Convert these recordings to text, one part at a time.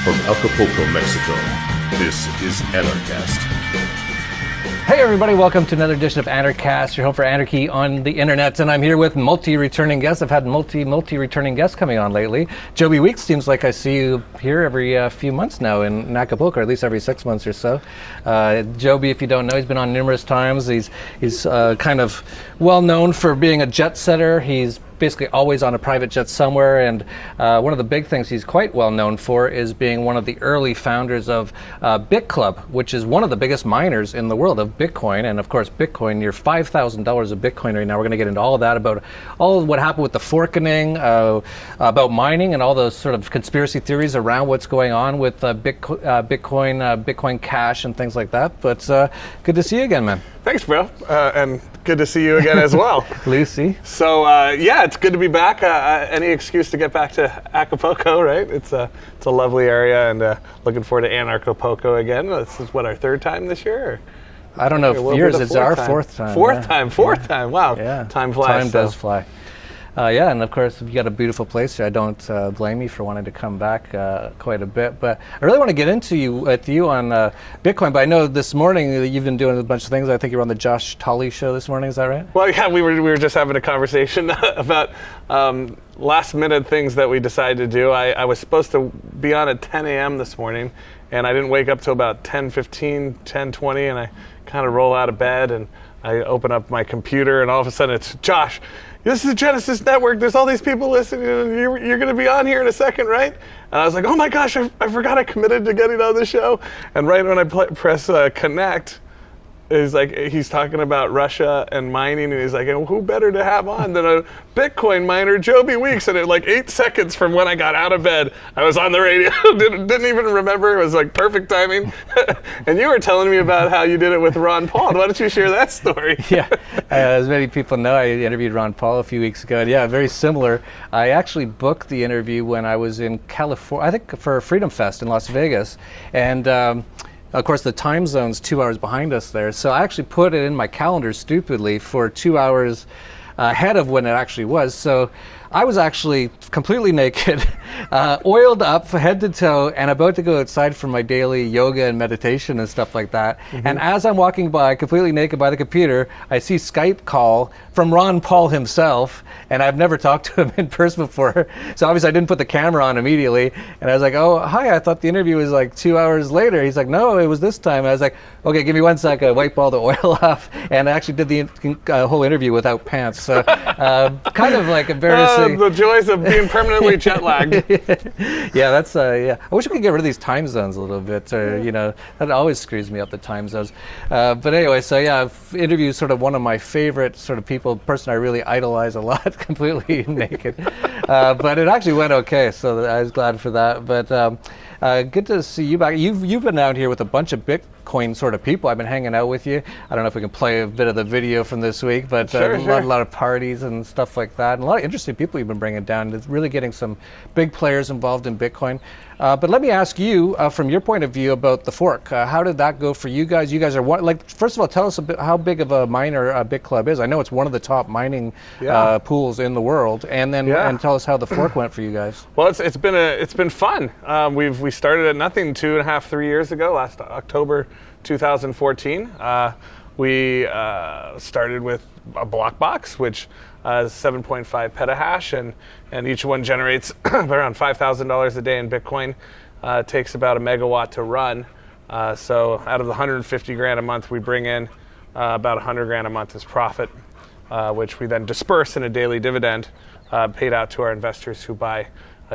From Acapulco, Mexico, this is Anarchast. Hey everybody, welcome to another edition of Anarchast, your home for anarchy on the internet, and I'm here with multi-returning guests. I've had multi-returning guests coming on lately. Joby Weeks seems like I see you here every few months now in Acapulco, or at least every 6 months or so. Joby, if you don't know, he's been on numerous times. He's kind of well known for being a jet setter. He's basically always on a private jet somewhere, and one of the big things he's quite well known for is being one of the early founders of BitClub, which is one of the biggest miners in the world of Bitcoin. And of course, Bitcoin, you're $5,000 of Bitcoin right now. We're going to get into all of that, about all of what happened with the forking, about mining, and all those sort of conspiracy theories around what's going on with Bitcoin Cash and things like that. But good to see you again, man. Thanks, bro, and good to see you again as well. Lucy. So yeah, it's good to be back. Any excuse to get back to Acapulco, right? It's a lovely area, and looking forward to Anarchapulco again. This is what, our third time this year? Or? I don't know if yours is our fourth time. Fourth time. Wow. Yeah. Time flies. Time does fly. Yeah, and of course, you got a beautiful place here. I don't blame you for wanting to come back quite a bit. But I really want to get into you on Bitcoin. But I know this morning you've been doing a bunch of things. I think you were on the Josh Tolley show this morning. Is that right? Well, yeah, we were just having a conversation about last minute things that we decided to do. I was supposed to be on at 10 a.m. this morning, and I didn't wake up till about 10:15, 10:20, and I kind of roll out of bed and I open up my computer, and all of a sudden it's Josh. This is the Genesis Network. There's all these people listening. You're going to be on here in a second, right? And I was like, oh my gosh, I forgot I committed to getting on the show. And right when I press connect, he's talking about Russia and mining, and he's like, who better to have on than a Bitcoin miner, Joby Weeks? And in like 8 seconds from when I got out of bed, I was on the radio. didn't even remember. It was like perfect timing. And you were telling me about how you did it with Ron Paul. Why don't you share that story? Yeah, as many people know, I interviewed Ron Paul a few weeks ago. And yeah, very similar. I actually booked the interview when I was in California, I think for Freedom Fest in Las Vegas. And of course, the time zone's 2 hours behind us there. So I actually put it in my calendar stupidly for 2 hours ahead of when it actually was. So I was actually completely naked, oiled up head to toe, and about to go outside for my daily yoga and meditation and stuff like that. Mm-hmm. And as I'm walking by, completely naked by the computer, I see Skype call from Ron Paul himself, and I've never talked to him in person before. So obviously I didn't put the camera on immediately. And I was like, oh, hi, I thought the interview was like 2 hours later. He's like, no, it was this time. And I was like, okay, give me 1 second. I wipe all the oil off, and I actually did the whole interview without pants. So kind of like embarrassing. The joys of being permanently jet lagged. Yeah, that's yeah. I wish we could get rid of these time zones a little bit. That always screws me up, the time zones. But anyway, so yeah, interview is sort of one of my favorite sort of person I really idolize a lot, completely naked. But it actually went okay, so I was glad for that. But good to see you back. You've been out here with a bunch of Bitcoin sort of people. I've been hanging out with you. I don't know if we can play a bit of the video from this week, but sure. A lot of parties and stuff like that, and a lot of interesting people you've been bringing down. It's really getting some big players involved in Bitcoin. But let me ask you, from your point of view, about the fork. How did that go for you guys? You guys are first of all, tell us a bit how big of a miner BitClub is. I know it's one of the top mining pools in the world, and then and tell us how the fork went for you guys. Well, it's been fun. We started at nothing 2.5-3 years ago, last October 2014. We started with a block box, which is 7.5 petahash, and each one generates around $5,000 a day in Bitcoin. Takes about a megawatt to run. So out of the 150 grand a month, we bring in about 100 grand a month as profit, which we then disperse in a daily dividend paid out to our investors who buy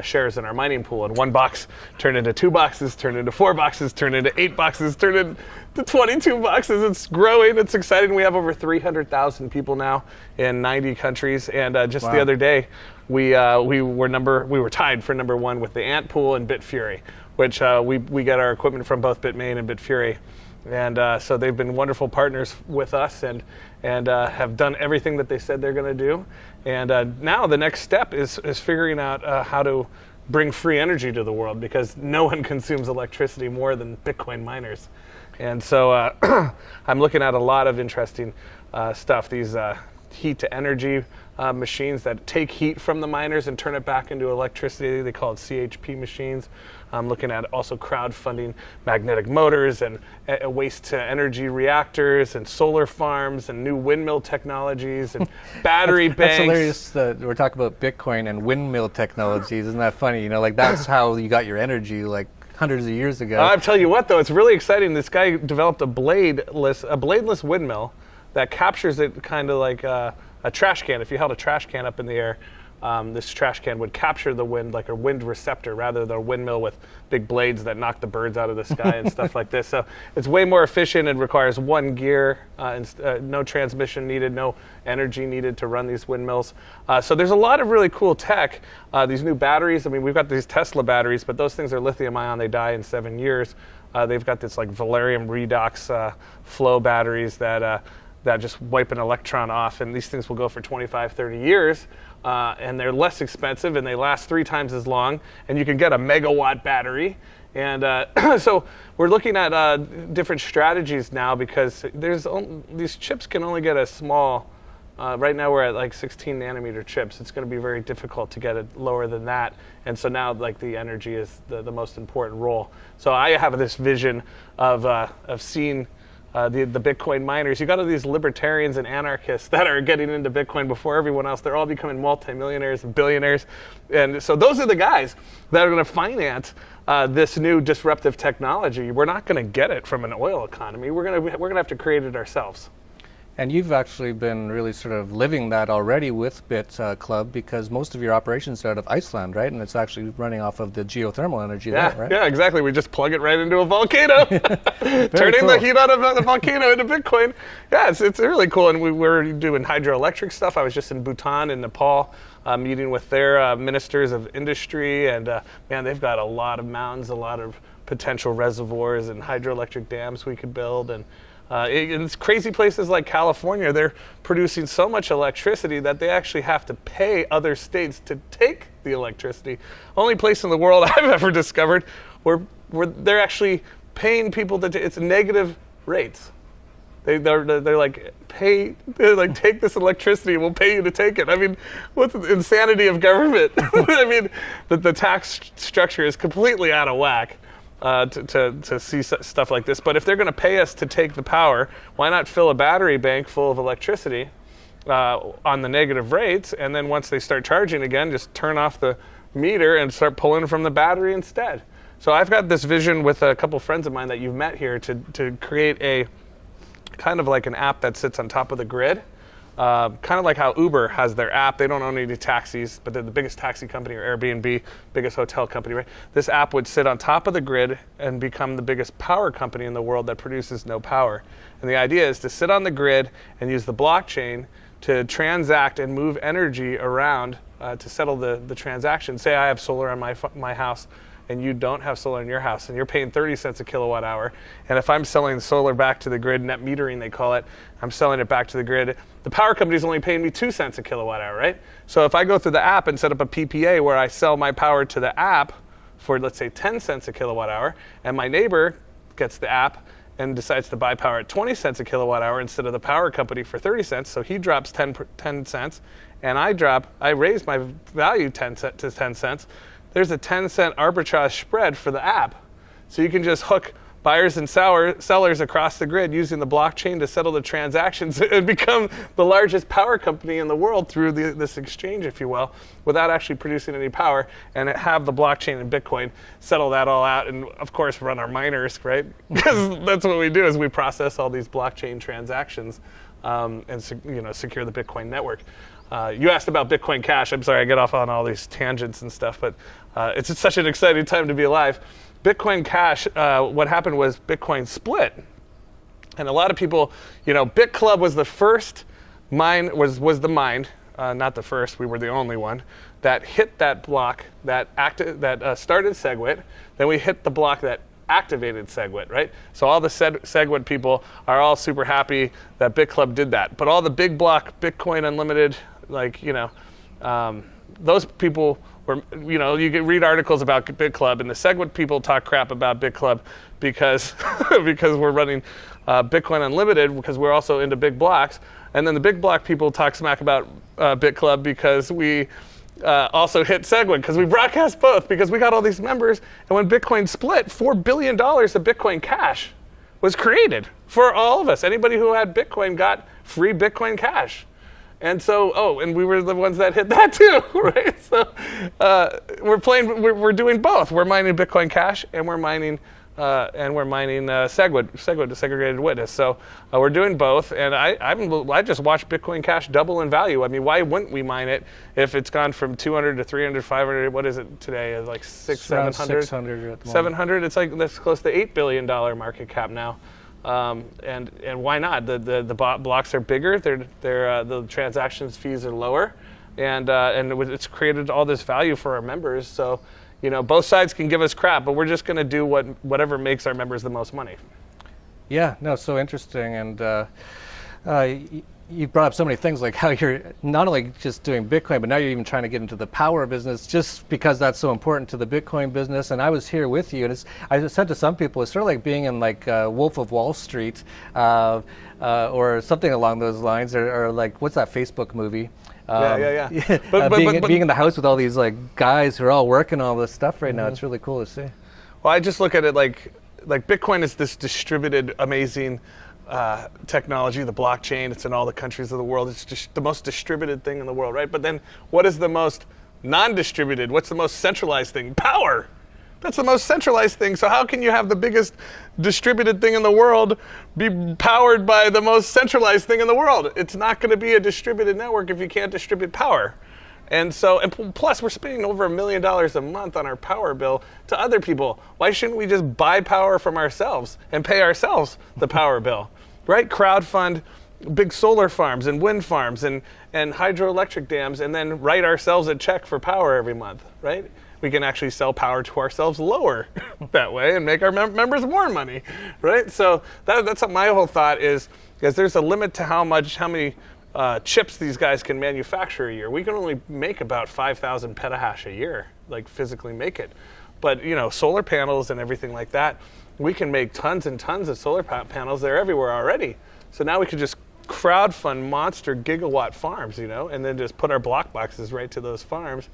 shares in our mining pool. And 1 box turned into 2 boxes, turned into 4 boxes, turned into 8 boxes, turned into 22 boxes. It's growing. It's exciting. We have over 300,000 people now in 90 countries. And just the other day, we were tied for number 1 with the Ant Pool and Bitfury, which we get our equipment from both Bitmain and Bitfury. And so they've been wonderful partners with us, and have done everything that they said they're going to do. And now the next step is figuring out how to bring free energy to the world, because no one consumes electricity more than Bitcoin miners. And so I'm looking at a lot of interesting stuff. These heat to energy machines that take heat from the miners and turn it back into electricity. They call it CHP machines. I'm looking at also crowdfunding magnetic motors and waste to energy reactors and solar farms and new windmill technologies and battery banks. That's hilarious that we're talking about Bitcoin and windmill technologies. Isn't that funny? Like that's how you got your energy like hundreds of years ago. I'll tell you what though, it's really exciting. This guy developed a bladeless windmill that captures it kind of like a trash can. If you held a trash can up in the air, this trash can would capture the wind like a wind receptor rather than a windmill with big blades that knock the birds out of the sky and stuff like this. So it's way more efficient. It requires one gear, no transmission needed, no energy needed to run these windmills. So there's a lot of really cool tech. These new batteries, I mean, we've got these Tesla batteries, but those things are lithium ion. They die in 7 years. They've got this like Valerium redox flow batteries that just wipe an electron off, and these things will go for 25, 30 years, and they're less expensive, and they last 3 times as long, and you can get a megawatt battery. And so we're looking at different strategies now because these chips can only get a small, right now we're at like 16 nanometer chips. It's going to be very difficult to get it lower than that. And so now like the energy is the most important role. So I have this vision of seeing the Bitcoin miners. You got all these libertarians and anarchists that are getting into Bitcoin before everyone else. They're all becoming multimillionaires and billionaires. And so those are the guys that are going to finance this new disruptive technology. We're not going to get it from an oil economy. We're going to have to create it ourselves. And you've actually been really sort of living that already with BitClub because most of your operations are out of Iceland, right? And it's actually running off of the geothermal energy there, right? Yeah, exactly. We just plug it right into a volcano, turning the heat out of the volcano into Bitcoin. Yeah, it's really cool. And we're doing hydroelectric stuff. I was just in Bhutan and Nepal meeting with their ministers of industry. And man, they've got a lot of mountains, a lot of potential reservoirs and hydroelectric dams we could build. And in crazy places like California, they're producing so much electricity that they actually have to pay other states to take the electricity. Only place in the world I've ever discovered where they're actually paying people it's negative rates. They're like take this electricity, we'll pay you to take it. I mean, what's the insanity of government? I mean, the tax structure is completely out of whack. To see stuff like this. But if they're going to pay us to take the power, why not fill a battery bank full of electricity on the negative rates, and then once they start charging again, just turn off the meter and start pulling from the battery instead. So I've got this vision with a couple friends of mine that you've met here to create a kind of like an app that sits on top of the grid. Kind of like how Uber has their app. They don't own any taxis, but they're the biggest taxi company, or Airbnb, biggest hotel company, right? This app would sit on top of the grid and become the biggest power company in the world that produces no power. And the idea is to sit on the grid and use the blockchain to transact and move energy around to settle the transaction. Say I have solar on my house, and you don't have solar in your house, and you're paying 30 cents a kilowatt hour. And if I'm selling solar back to the grid, net metering they call it, I'm selling it back to the grid, the power company's only paying me 2 cents a kilowatt hour, right? So if I go through the app and set up a PPA where I sell my power to the app for, let's say, 10 cents a kilowatt hour, and my neighbor gets the app and decides to buy power at 20 cents a kilowatt hour instead of the power company for 30 cents, so he drops 10 cents, and I raise my value 10 to 10 cents, there's a 10-cent arbitrage spread for the app. So you can just hook buyers and sellers across the grid using the blockchain to settle the transactions and become the largest power company in the world through this exchange, if you will, without actually producing any power, and have the blockchain and Bitcoin settle that all out, and of course run our miners, right? Because that's what we do, is we process all these blockchain transactions and secure the Bitcoin network. You asked about Bitcoin Cash. I'm sorry, I get off on all these tangents and stuff, but it's such an exciting time to be alive. Bitcoin Cash, what happened was Bitcoin split. And a lot of people, BitClub was the first mine, was the mine, not the first, we were the only one, that hit that block that started SegWit. Then we hit the block that activated SegWit, right? So all the SegWit people are all super happy that BitClub did that. But all the big block Bitcoin Unlimited, those people you can read articles about BitClub, and the SegWit people talk crap about BitClub because because we're running Bitcoin Unlimited, because we're also into big blocks. And then the big block people talk smack about BitClub because we also hit SegWit, because we broadcast both, because we got all these members. And when Bitcoin split, $4 billion of Bitcoin Cash was created for all of us. Anybody who had Bitcoin got free Bitcoin Cash. And so, and we were the ones that hit that too, right? So we're doing both. We're mining Bitcoin Cash, and we're mining SegWit, the segregated witness. So we're doing both, and I just watched Bitcoin Cash double in value. I mean, why wouldn't we mine it if it's gone from 200 to 300, 500? What is it today? It's like 700. 600 at the moment. 700. It's like that's close to $8 billion market cap now. And why not? The blocks are bigger. The transactions fees are lower, and it's created all this value for our members. So, both sides can give us crap, but we're just going to do whatever makes our members the most money. Yeah, no, so interesting, and you brought up so many things, like how you're not only just doing Bitcoin, but now you're even trying to get into the power business, just because that's so important to the Bitcoin business. And I was here with you, and I said to some people, it's sort of like being in like Wolf of Wall Street, or something along those lines, or like, what's that Facebook movie? But being in the house with all these like guys who are all working on all this stuff right now, it's really cool to see. Well, I just look at it like Bitcoin is this distributed, amazing technology, the blockchain. It's in all the countries of the world. It's just the most distributed thing in the world, right? But then what is the most non-distributed? What's the most centralized thing? Power. That's the most centralized thing. So how can you have the biggest distributed thing in the world be powered by the most centralized thing in the world? It's not going to be a distributed network if you can't distribute power. And plus we're spending over $1 million a month on our power bill to other people. Why shouldn't we just buy power from ourselves and pay ourselves the power bill, right? Crowdfund big solar farms and wind farms and hydroelectric dams, and then write ourselves a check for power every month, right? We can actually sell power to ourselves lower that way and make our members more money, right? So that's what my whole thought is there's a limit to how many chips these guys can manufacture a year. We can only make about 5,000 petahash a year, like physically make it. But solar panels and everything like that, we can make tons and tons of solar panels. They're everywhere already. So now we could just crowdfund monster gigawatt farms, and then just put our block boxes right to those farms.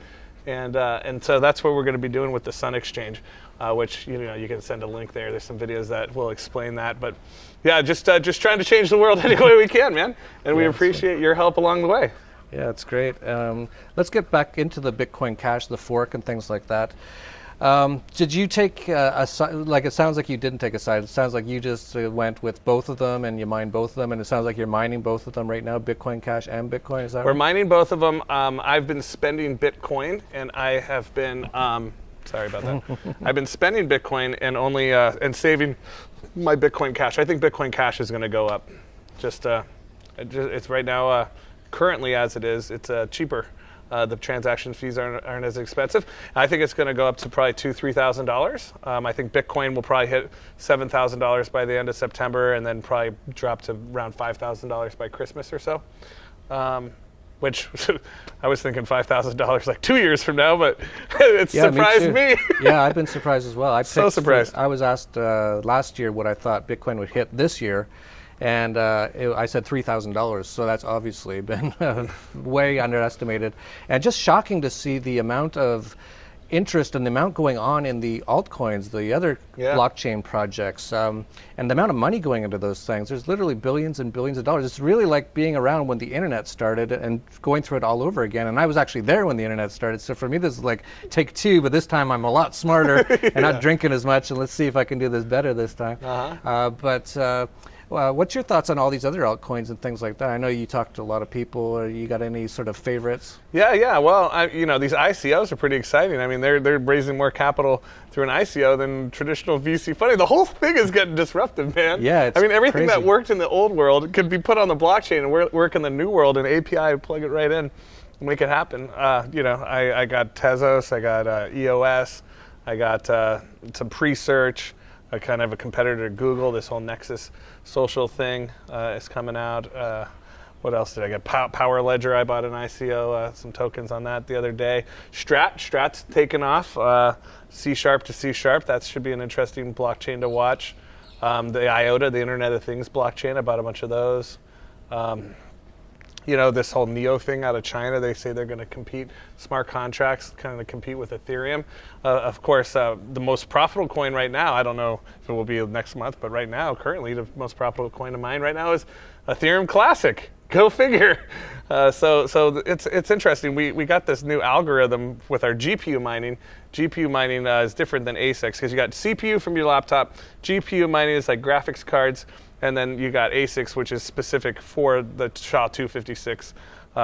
And so that's what we're going to be doing with the Sun Exchange, which you can send a link there. There's some videos that will explain that. But yeah, just trying to change the world any way we can, man. And we appreciate your help along the way. Yeah, it's great. Let's get back into the Bitcoin Cash, the fork, and things like that. Did you take a side? Like, it sounds like you didn't take a side. It sounds like you just went with both of them and you mined both of them, and it sounds like you're mining both of them right now, Bitcoin Cash and Bitcoin. Is that right? We're mining both of them. I've been spending Bitcoin, and I have been sorry about that. I've been spending Bitcoin and only and saving my Bitcoin Cash. I think Bitcoin Cash is going to go up. It's right now currently as it is. It's cheaper. The transaction fees aren't as expensive. I think it's going to go up to probably $2,000-$3,000. I think Bitcoin will probably hit $7,000 by the end of September, and then probably drop to around $5,000 by Christmas or so. Which I was thinking $5,000 like 2 years from now, but it surprised me. Yeah, I've been surprised as well. So surprised. I was asked last year what I thought Bitcoin would hit this year. And I said $3,000, so that's obviously been way underestimated. And just shocking to see the amount of interest and the amount going on in the altcoins, the other blockchain projects, and the amount of money going into those things. There's literally billions and billions of dollars. It's really like being around when the internet started and going through it all over again. And I was actually there when the internet started, so for me this is like take two, but this time I'm a lot smarter and not drinking as much, and let's see if I can do this better this time. Well, what's your thoughts on all these other altcoins and things like that? I know you talked to a lot of people. Or you got any sort of favorites? Yeah. Well, these ICOs are pretty exciting. I mean, they're raising more capital through an ICO than traditional VC funding. The whole thing is getting disruptive, man. Yeah, it's everything crazy. that worked in the old world could be put on the blockchain and work in the new world. And API, plug it right in, make it happen. I got Tezos, I got EOS, I got some pre-search. A competitor to Google. This whole Nexus social thing is coming out. What else did I get? Power Ledger, I bought an ICO, some tokens on that the other day. Strat's taken off, C# to C#. That should be an interesting blockchain to watch. The IOTA, the Internet of Things blockchain, I bought a bunch of those. This whole NEO thing out of China, they say they're going to compete, smart contracts kind of compete with Ethereum. Of course, the most profitable coin right now, I don't know if it will be next month, but right now, currently, the most profitable coin to mine right now is Ethereum Classic. Go figure. So it's interesting. We got this new algorithm with our GPU mining. GPU mining is different than ASICs because you got CPU from your laptop. GPU mining is like graphics cards. And then you got ASICs, which is specific for the SHA-256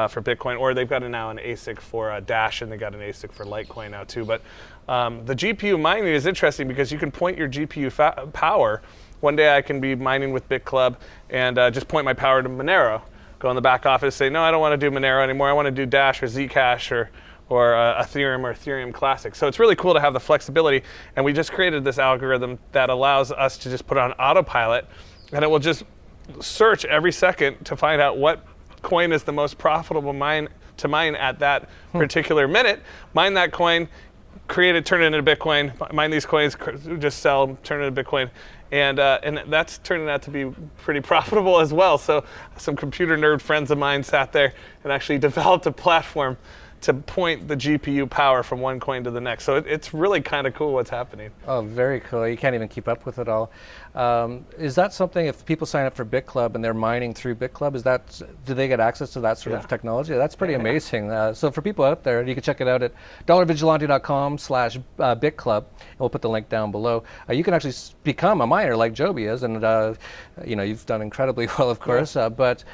for Bitcoin. Or they've got now an ASIC for Dash, and they got an ASIC for Litecoin now too. But the GPU mining is interesting because you can point your GPU power. One day I can be mining with BitClub and just point my power to Monero. Go in the back office, say, no, I don't want to do Monero anymore. I want to do Dash or Zcash or Ethereum or Ethereum Classic. So it's really cool to have the flexibility. And we just created this algorithm that allows us to just put on autopilot, and it will just search every second to find out what coin is the most profitable mine at that particular minute. Mine that coin, create it, turn it into Bitcoin. Mine these coins, just sell, turn it into Bitcoin. And that's turning out to be pretty profitable as well. So some computer nerd friends of mine sat there and actually developed a platform to point the GPU power from one coin to the next. So it's really kind of cool what's happening. Oh, very cool. You can't even keep up with it all. Is that something, if people sign up for BitClub and they're mining through BitClub, do they get access to that sort of technology? That's pretty amazing. So for people out there, you can check it out at dollarvigilante.com/BitClub. And we'll put the link down below. You can actually become a miner like Joby is, and you've done incredibly well, of course. But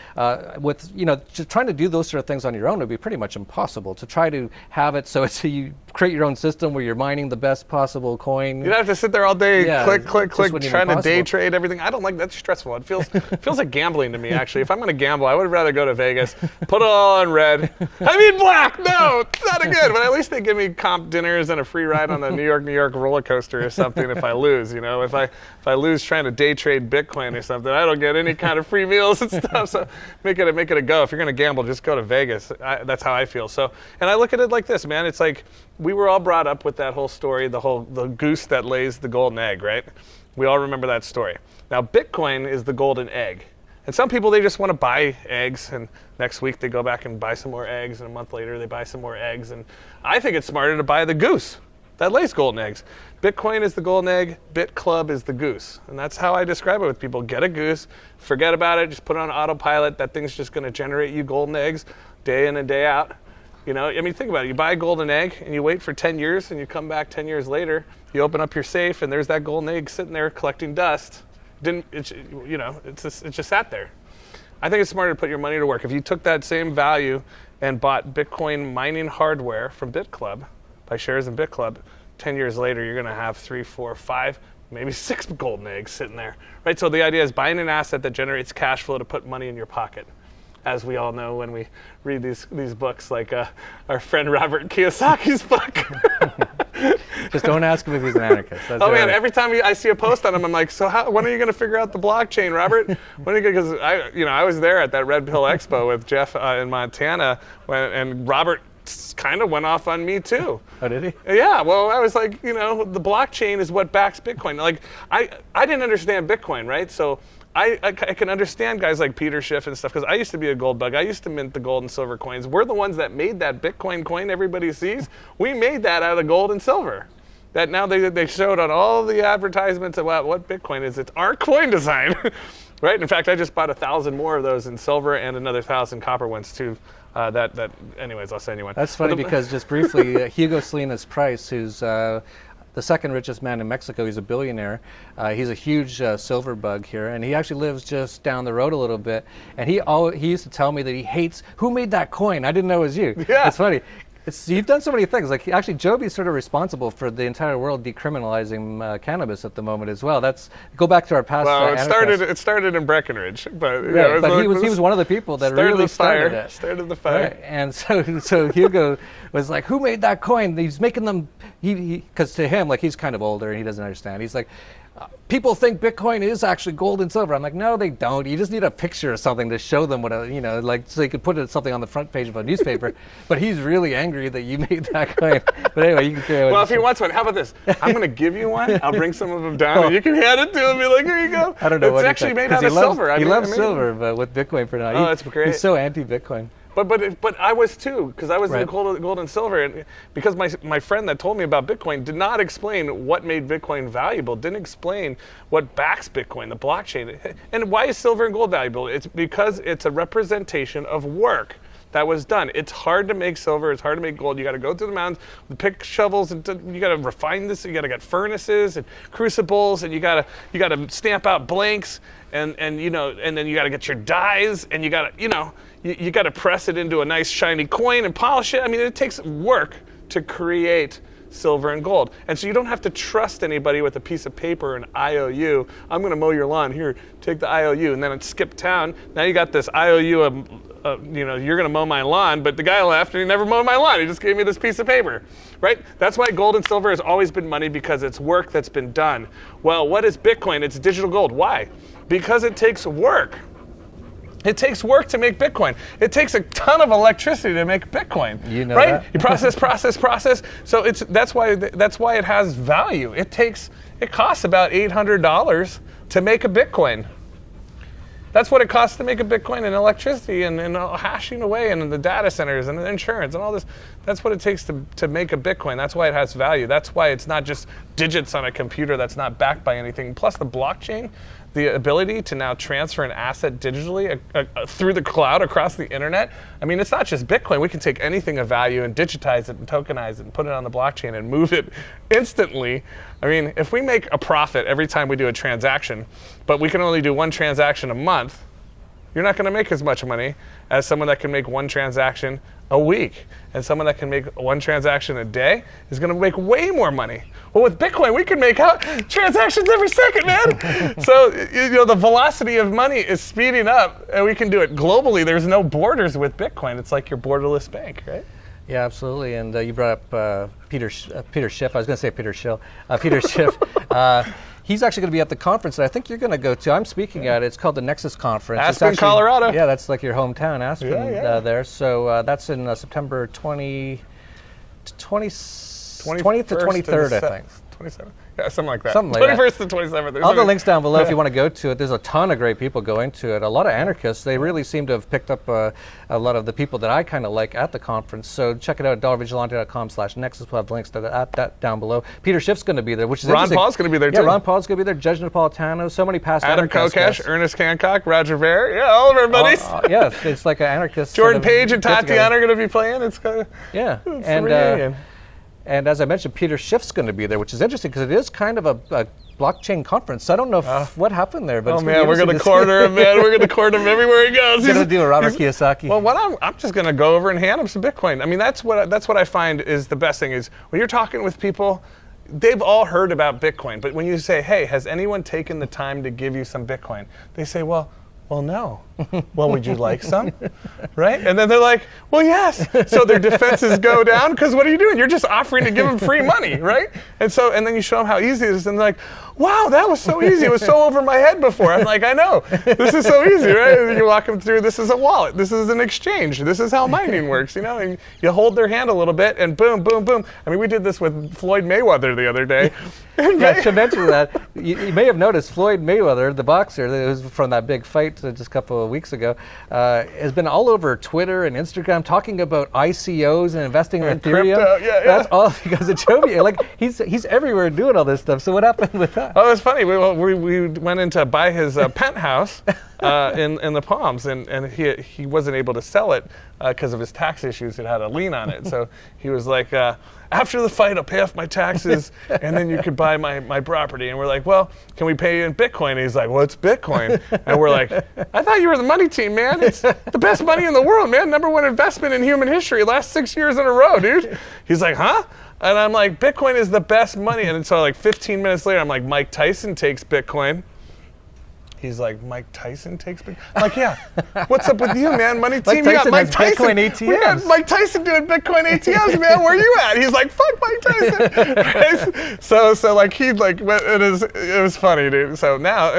with just trying to do those sort of things on your own would be pretty much impossible. To try to have it so you create your own system where you're mining the best possible coin. You'd have to sit there all day, click, trying to day trade everything. I don't like that. That's stressful. It feels like gambling to me, actually. If I'm going to gamble, I would rather go to Vegas, put it all on red. I mean black. No, it's not good. But at least they give me comp dinners and a free ride on the New York roller coaster or something if I lose. If I lose trying to day trade Bitcoin or something, I don't get any kind of free meals and stuff. So make it a go. If you're going to gamble, just go to Vegas. That's how I feel. So. And I look at it like this, man. It's like we were all brought up with that whole story, the goose that lays the golden egg, right? We all remember that story. Now, Bitcoin is the golden egg. And some people, they just want to buy eggs, and next week they go back and buy some more eggs, and a month later they buy some more eggs. And I think it's smarter to buy the goose that lays golden eggs. Bitcoin is the golden egg, BitClub is the goose. And that's how I describe it with people. Get a goose, forget about it, just put it on autopilot. That thing's just going to generate you golden eggs day in and day out. Think about it. You buy a golden egg and you wait for 10 years and you come back 10 years later, you open up your safe and there's that golden egg sitting there collecting dust. It's just sat there. I think it's smarter to put your money to work. If you took that same value and bought Bitcoin mining hardware from BitClub, buy shares in BitClub, 10 years later, you're going to have 3, 4, 5, maybe 6 golden eggs sitting there, right? So the idea is buying an asset that generates cash flow to put money in your pocket. As we all know when we read these books, like our friend Robert Kiyosaki's book. Just don't ask him if he's an anarchist. That's man, every time I see a post on him, I'm like, so when are you going to figure out the blockchain, Robert? Because I was there at that Red Pill Expo with Jeff in Montana, and Robert kind of went off on me too. Oh, did he? Yeah, well, I was like, the blockchain is what backs Bitcoin. Like, I didn't understand Bitcoin, right? So I can understand guys like Peter Schiff and stuff, because I used to be a gold bug. I used to mint the gold and silver coins. We're the ones that made that Bitcoin coin everybody sees. We made that out of gold and silver. That now they showed on all the advertisements about what Bitcoin is. It's our coin design, right? In fact, I just bought 1,000 more of those in silver and another 1,000 copper ones too. Anyways, I'll send you one. That's funny because just briefly, Hugo Salinas Price, who's the second richest man in Mexico. He's a billionaire. He's a huge silver bug here, and he actually lives just down the road a little bit. And he used to tell me that he hates, who made that coin? I didn't know it was you. Yeah. It's funny. You've done so many things. Like, actually, Joby's sort of responsible for the entire world decriminalizing cannabis at the moment as well. Go back to our past. Well, it started in Breckenridge, but he was one of the people that really started it. Started the fire. Right. And so Hugo was like, "Who made that coin?" He's making them. Because to him, like, he's kind of older and he doesn't understand. He's like, people think Bitcoin is actually gold and silver. I'm like, no, they don't. You just need a picture or something to show them what so you could put something on the front page of a newspaper. But he's really angry that you made that claim. But anyway, you can carry on. Well, if he wants one, how about this? I'm going to give you one. I'll bring some of them down, and you can hand it to him and be like, here you go. I don't know it's what actually made out of silver. He loves silver, but with Bitcoin for now. Oh, that's great. He's so anti-Bitcoin. But I was too, because I was in gold and silver, and because my friend that told me about Bitcoin did not explain what made Bitcoin valuable, didn't explain what backs Bitcoin, the blockchain. And why is silver and gold valuable? It's because it's a representation of work that was done. It's hard to make silver, it's hard to make gold. You got to go through the mountains, pick shovels, and you got to refine this. You got to get furnaces and crucibles, and you got to stamp out blanks, and then you got to get your dyes, and you got to you got to press it into a nice shiny coin and polish it. I mean, it takes work to create silver and gold. And so you don't have to trust anybody with a piece of paper, an IOU. I'm going to mow your lawn. Here, take the IOU. And then it skipped town. Now you got this IOU of, you're going to mow my lawn, but the guy left and he never mowed my lawn. He just gave me this piece of paper, right? That's why gold and silver has always been money, because it's work that's been done. Well, what is Bitcoin? It's digital gold. Why? Because it takes work. It takes work to make Bitcoin. It takes a ton of electricity to make Bitcoin. You know right? that? You process. So that's why it has value. It costs about $800 to make a Bitcoin. That's what it costs to make a Bitcoin, and electricity and hashing away and the data centers and the insurance and all this. That's what it takes to make a Bitcoin. That's why it has value. That's why it's not just digits on a computer that's not backed by anything. Plus the blockchain, the ability to now transfer an asset digitally through the cloud across the internet. I mean, it's not just Bitcoin. We can take anything of value and digitize it and tokenize it and put it on the blockchain and move it instantly. I mean, if we make a profit every time we do a transaction, but we can only do one transaction a month, you're not going to make as much money as someone that can make one transaction a week. And someone that can make one transaction a day is going to make way more money. Well, with Bitcoin, we can make transactions every second, man. So, the velocity of money is speeding up, and we can do it globally. There's no borders with Bitcoin. It's like your borderless bank, right? Yeah, absolutely. And you brought up Peter Schiff. I was going to say Peter Schill. Peter Schiff. He's actually going to be at the conference that I think you're going to go to. I'm speaking at it. It's called the Nexus Conference. Aspen, Colorado. Yeah, that's like your hometown, Aspen, there. So that's in September 20th to 23rd, I think. 27th? Yeah, something like that. 21st to 27th. All the links down below if you want to go to it. There's a ton of great people going to it. A lot of anarchists. They really seem to have picked up a lot of the people that I kind of like at the conference. So check it out at dollarvigilante.com/nexus. We'll have links to that down below. Peter Schiff's going to be there, which is Ron Paul's going to be there, too. Yeah, Ron Paul's going to be there. Judge Napolitano. So many past Adam anarchists. Kokesh, Ernest Hancock, Roger Ver. Yeah, all of our buddies. Yeah, it's like an anarchist. Jordan Page and Tatiana are going to be playing. It's kind of a reunion. And as I mentioned, Peter Schiff's going to be there, which is interesting because it is kind of a blockchain conference. I don't know what happened there, but we're going to corner him, man. We're going to corner him everywhere he goes. He's going to do a Robert Kiyosaki. Well, I'm just going to go over and hand him some Bitcoin. I mean, that's what I find is the best thing is when you're talking with people, they've all heard about Bitcoin, but when you say, hey, has anyone taken the time to give you some Bitcoin? They say, well, no. Well, would you like some? Right? And then they're like, well, yes. So their defenses go down because what are you doing? You're just offering to give them free money, right? And then you show them how easy it is, and they're like, wow, that was so easy. It was so over my head before. I'm like, I know. This is so easy, right? And you walk them through, this is a wallet. This is an exchange. This is how mining works, And you hold their hand a little bit, and boom, boom, boom. I mean, we did this with Floyd Mayweather the other day. Yeah, I should mention that. You may have noticed Floyd Mayweather, the boxer, that was from that big fight just a couple of weeks ago, has been all over Twitter and Instagram talking about ICOs and investing in Ethereum. Crypto, yeah. That's all because of Joby. Like he's everywhere doing all this stuff. So what happened with that? Oh, it's funny. We went in to buy his penthouse in the Palms, and he wasn't able to sell it because of his tax issues. It had a lien on it. So he was like, after the fight, I'll pay off my taxes, and then you could buy my property. And we're like, well, can we pay you in Bitcoin? And he's like, what's Bitcoin? And we're like, I thought you were the money team, man. It's the best money in the world, man. #1 investment in human history. Last 6 years in a row, dude. He's like, huh? And I'm like, Bitcoin is the best money. And so like 15 minutes later, I'm like, Mike Tyson takes Bitcoin. He's like, Mike Tyson takes Bitcoin? I'm like, yeah. What's up with you, man? Money team, you got Tyson Mike has Tyson. Bitcoin ATMs. We got Mike Tyson doing Bitcoin ATMs, man. Where you at? He's like, fuck Mike Tyson. Right? So like he like went, it was funny, dude. So now,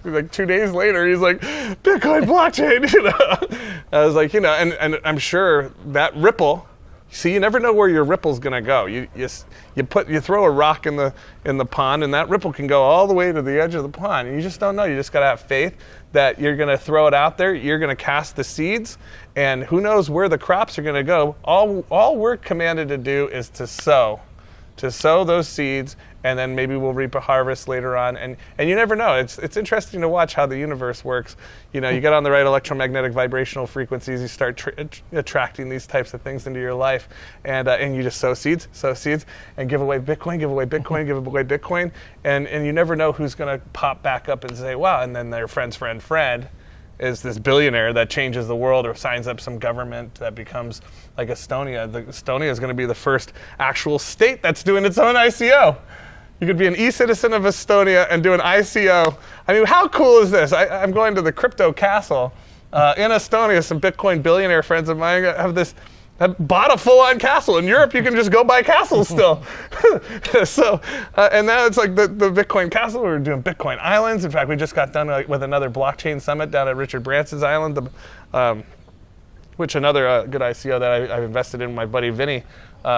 like 2 days later, he's like, Bitcoin blockchain, you know. I was like, you know, and I'm sure that Ripple. See, you never know where your ripple's gonna go. You throw a rock in the pond, and that ripple can go all the way to the edge of the pond. You just don't know. You just gotta have faith that you're gonna throw it out there. You're gonna cast the seeds, and who knows where the crops are gonna go. All we're commanded to do is to sow those seeds, and then maybe we'll reap a harvest later on. And you never know. It's interesting to watch how the universe works. You know, you get on the right electromagnetic vibrational frequencies, you start attracting these types of things into your life, and you just sow seeds, and give away Bitcoin, give away Bitcoin, and you never know who's going to pop back up and say, wow, and then their friend's friend is this billionaire that changes the world or signs up some government that becomes like Estonia. Estonia is going to be the first actual state that's doing its own ICO. You could be an e-citizen of Estonia and do an ICO. I mean, how cool is this? I'm going to the crypto castle in Estonia. Some Bitcoin billionaire friends of mine have bought a full-on castle. In Europe, you can just go buy castles still. So, and now it's like the Bitcoin castle. We're doing Bitcoin islands. In fact, we just got done with another blockchain summit down at Richard Branson's island, which another good ICO that I've invested in, my buddy Vinny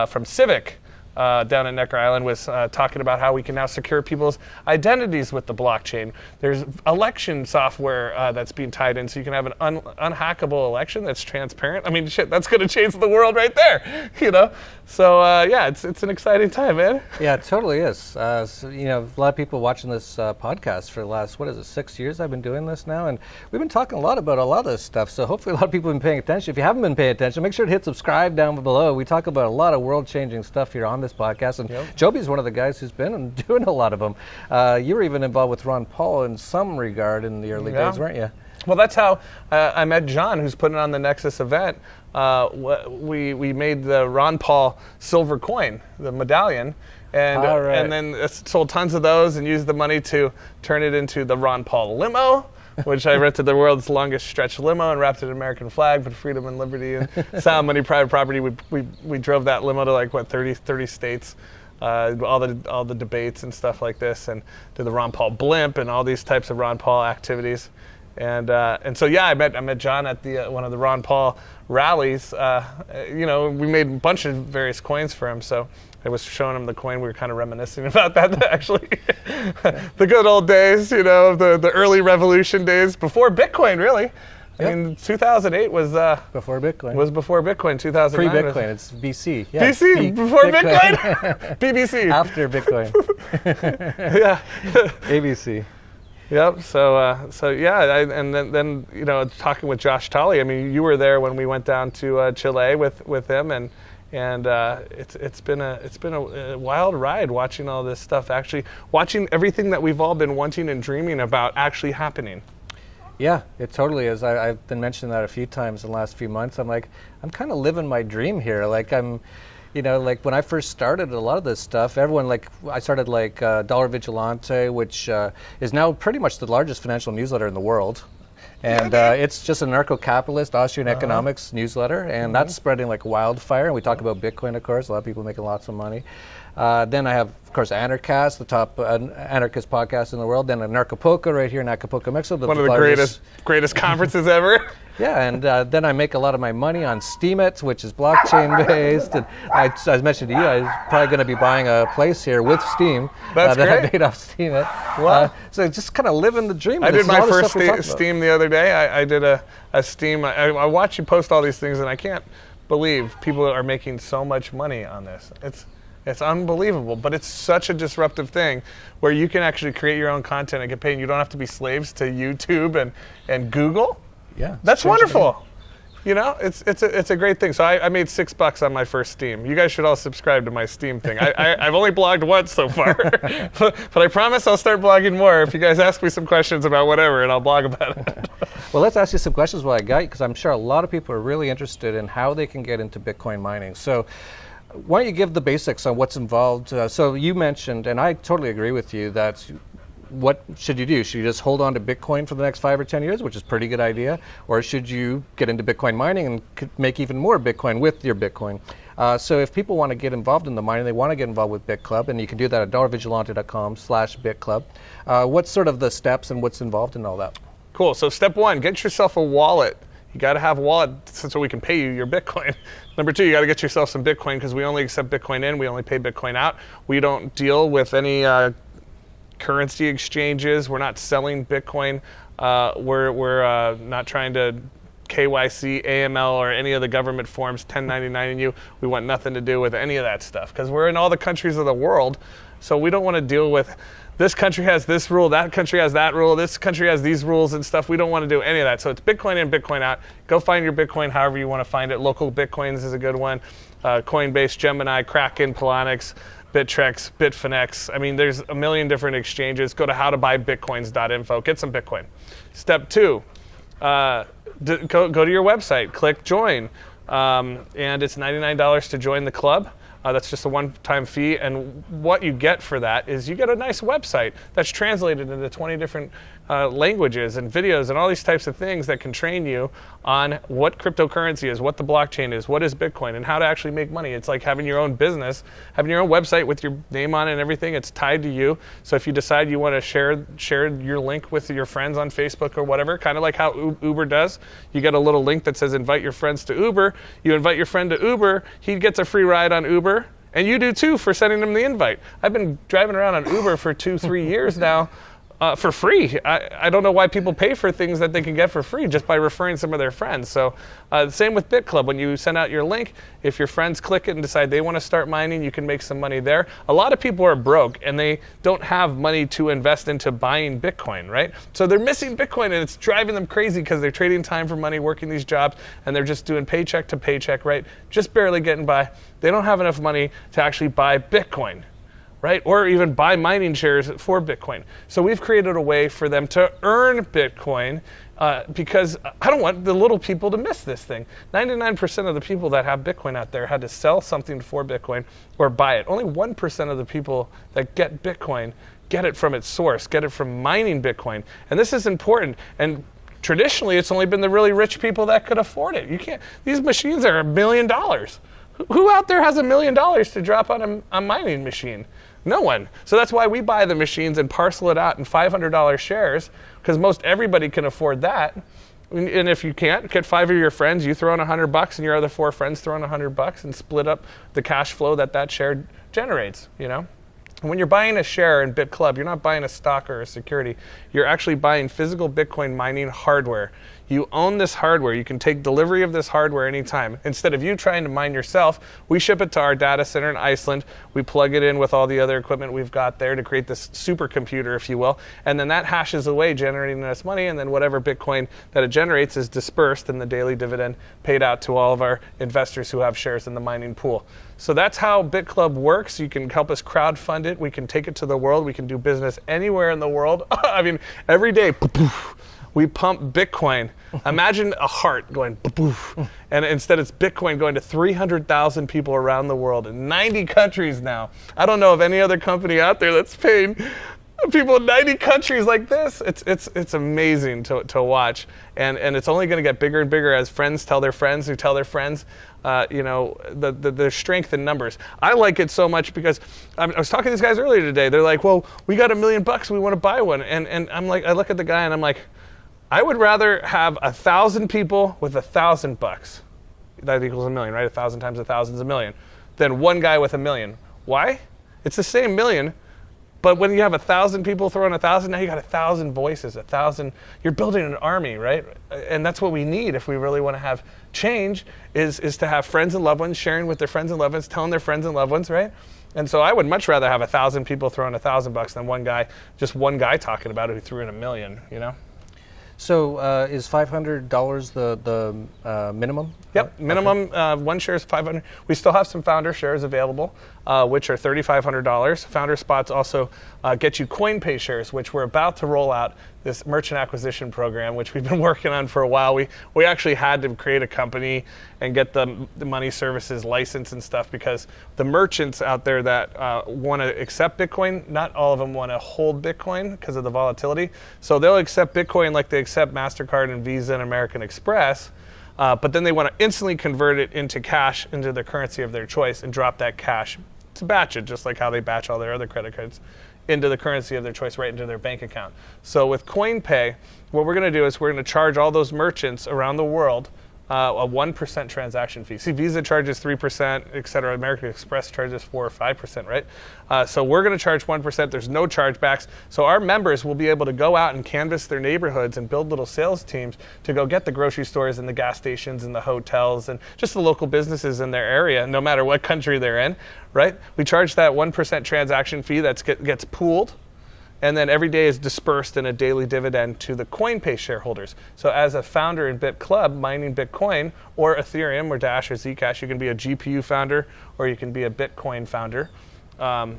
from Civic. Down at Necker Island was talking about how we can now secure people's identities with the blockchain. There's election software that's being tied in, so you can have an unhackable election that's transparent. I mean, shit, that's going to change the world right there, you know? So, yeah, it's an exciting time, man. Yeah, it totally is. So, you know, a lot of people watching this podcast for the last, 6 years I've been doing this now, and we've been talking a lot about a lot of this stuff, so hopefully a lot of people have been paying attention. If you haven't been paying attention, make sure to hit subscribe down below. We talk about a lot of world-changing stuff here on this podcast, and Joby's one of the guys who's been doing a lot of them. You were even involved with Ron Paul in some regard in the early days, weren't you? Well, that's how I met John, who's putting on the Nexus event. We made the Ron Paul silver coin, the medallion, and then sold tons of those and used the money to turn it into the Ron Paul limo, which I rented the world's longest stretch limo and wrapped it in an American flag, put freedom and liberty and sound money, private property. We drove that limo to like 30 states, all the debates and stuff like this, and did the Ron Paul blimp and all these types of Ron Paul activities. And so yeah, I met John at one of the Ron Paul rallies. You know, we made a bunch of various coins for him. So I was showing him the coin. We were kind of reminiscing about that actually. The good old days, you know, the early revolution days before Bitcoin, really. I mean, 2008 was before Bitcoin. Was before Bitcoin. 2009. Pre-Bitcoin. It's BC. Yeah. BC before Bitcoin. BBC. After Bitcoin. Yeah. ABC. Yep. So yeah, and then you know, talking with Josh Tolley. I mean, you were there when we went down to Chile with him, and it's been a wild ride watching all this stuff. Actually, watching everything that we've all been wanting and dreaming about actually happening. Yeah, it totally is. I've been mentioning that a few times in the last few months. I'm kind of living my dream here. Like you know, like when I first started a lot of this stuff, everyone I started Dollar Vigilante, which is now pretty much the largest financial newsletter in the world. And it's just a anarcho-capitalist Austrian economics newsletter, and that's spreading like wildfire. And we talk about Bitcoin, of course. A lot of people making lots of money. Then I have, of course, Anarchast, the top anarchist podcast in the world. Then Anarchapulco right here in Acapulco, Mexico. One of the greatest conferences ever. Yeah, and then I make a lot of my money on Steemit, which is blockchain-based. And I mentioned to you, I was probably going to be buying a place here with Steem. That's that great. I made off Steemit. Wow. So just kind of living the dream. I did my first Steem the other day. I did a Steem. I watch you post all these things, and I can't believe people are making so much money on this. It's unbelievable, but it's such a disruptive thing where you can actually create your own content and get paid. And you don't have to be slaves to YouTube and Google. Yeah, that's wonderful. You know, it's a great thing. So I made $6 on my first Steem. You guys should all subscribe to my Steem thing. I've only blogged once so far, but I promise I'll start blogging more if you guys ask me some questions about whatever, and I'll blog about it. Well, let's ask you some questions while I got you, because I'm sure a lot of people are really interested in how they can get into Bitcoin mining. So why don't you give the basics on what's involved? So you mentioned, and I totally agree with you, that what should you do? Should you just hold on to Bitcoin for the next 5 or 10 years, which is a pretty good idea, or should you get into Bitcoin mining and make even more Bitcoin with your Bitcoin? So if people want to get involved in the mining, they want to get involved with BitClub, and you can do that at dollarvigilante.com/BitClub. What's sort of the steps and what's involved in all that? Cool. So step one, get yourself a wallet. You got to have a wallet so we can pay you your Bitcoin. Number two, you got to get yourself some Bitcoin, because we only accept Bitcoin in, we only pay Bitcoin out. We don't deal with any currency exchanges. We're not selling Bitcoin. We're not trying to KYC, AML, or any of the government forms, 1099 you. We want nothing to do with any of that stuff, because we're in all the countries of the world. So we don't want to deal with this country has this rule, that country has that rule, this country has these rules and stuff. We don't want to do any of that. So it's Bitcoin in, Bitcoin out. Go find your Bitcoin however you want to find it. Local Bitcoins is a good one. Coinbase, Gemini, Kraken, Polonix, Bittrex, Bitfinex. I mean, there's a million different exchanges. Go to howtobuybitcoins.info. Get some Bitcoin. Step two, go to your website, click join, and it's $99 to join the club. That's just a one-time fee, and what you get for that is you get a nice website that's translated into 20 different languages and videos and all these types of things that can train you on what cryptocurrency is, what the blockchain is, what is Bitcoin, and how to actually make money. It's like having your own business, having your own website with your name on it and everything. It's tied to you. So if you decide you want to share your link with your friends on Facebook or whatever, kind of like how Uber does, you get a little link that says invite your friends to Uber. You invite your friend to Uber, he gets a free ride on Uber, and you do too for sending them the invite. I've been driving around on Uber for 2-3 years now. For free. I don't know why people pay for things that they can get for free just by referring some of their friends. So same with BitClub. When you send out your link, if your friends click it and decide they want to start mining, you can make some money there. A lot of people are broke and they don't have money to invest into buying Bitcoin, right? So they're missing Bitcoin, and it's driving them crazy because they're trading time for money, working these jobs, and they're just doing paycheck to paycheck, right? Just barely getting by. They don't have enough money to actually buy Bitcoin, right? Or even buy mining shares for Bitcoin. So we've created a way for them to earn Bitcoin because I don't want the little people to miss this thing. 99% of the people that have Bitcoin out there had to sell something for Bitcoin or buy it. Only 1% of the people that get Bitcoin get it from its source, get it from mining Bitcoin. And this is important. And traditionally, it's only been the really rich people that could afford it. You can't. These machines are $1 million. Who out there has $1 million to drop on a mining machine? No one. So that's why we buy the machines and parcel it out in $500 shares, because most everybody can afford that. And if you can't, get 5 of your friends, you throw in $100 and your other 4 friends throw in $100 and split up the cash flow that share generates, you know? When you're buying a share in BitClub, you're not buying a stock or a security. You're actually buying physical Bitcoin mining hardware. You own this hardware. You can take delivery of this hardware anytime. Instead of you trying to mine yourself, we ship it to our data center in Iceland. We plug it in with all the other equipment we've got there to create this supercomputer, if you will. And then that hashes away, generating us money. And then whatever Bitcoin that it generates is dispersed in the daily dividend paid out to all of our investors who have shares in the mining pool. So that's how BitClub works. You can help us crowdfund it. We can take it to the world. We can do business anywhere in the world. I mean, every day, we pump Bitcoin. Imagine a heart going poof, and instead it's Bitcoin going to 300,000 people around the world in 90 countries now. I don't know of any other company out there that's paying people in 90 countries like this. It's amazing to watch, and it's only going to get bigger and bigger as friends tell their friends who tell their friends. The strength in numbers. I like it so much because I was talking to these guys earlier today. They're like, well, we got $1 million, we want to buy one. And I'm like, I look at the guy and I'm like, I would rather have 1,000 people with $1,000. That equals $1 million, right? 1,000 times 1,000 is $1 million. Than one guy with $1 million. Why? It's the same million, but when you have 1,000 people throwing 1,000, now you got 1,000 voices, 1,000. You're building an army, right? And that's what we need if we really want to have change. Is to have friends and loved ones sharing with their friends and loved ones, telling their friends and loved ones, right? And so I would much rather have 1,000 people throwing $1,000 than one guy talking about it who threw in $1 million. You know. So is $500 the minimum? Yep, minimum one share is $500. We still have some founder shares available, which are $3,500. Founder spots also get you CoinPay shares, which we're about to roll out this merchant acquisition program, which we've been working on for a while. We actually had to create a company and get the money services license and stuff, because the merchants out there that want to accept Bitcoin, not all of them want to hold Bitcoin because of the volatility. So they'll accept Bitcoin like they accept MasterCard and Visa and American Express, but then they want to instantly convert it into cash, into the currency of their choice, and drop that cash to batch it, just like how they batch all their other credit cards, into the currency of their choice right into their bank account. So with CoinPay, what we're going to do is we're going to charge all those merchants around the world a 1% transaction fee. See, Visa charges 3%, et cetera. American Express charges 4 or 5%, right? So we're going to charge 1%. There's no chargebacks. So our members will be able to go out and canvass their neighborhoods and build little sales teams to go get the grocery stores and the gas stations and the hotels and just the local businesses in their area, no matter what country they're in, right? We charge that 1% transaction fee that gets pooled, and then every day is dispersed in a daily dividend to the CoinPay shareholders. So as a founder in BitClub mining Bitcoin or Ethereum or Dash or Zcash, you can be a GPU founder or you can be a Bitcoin founder. The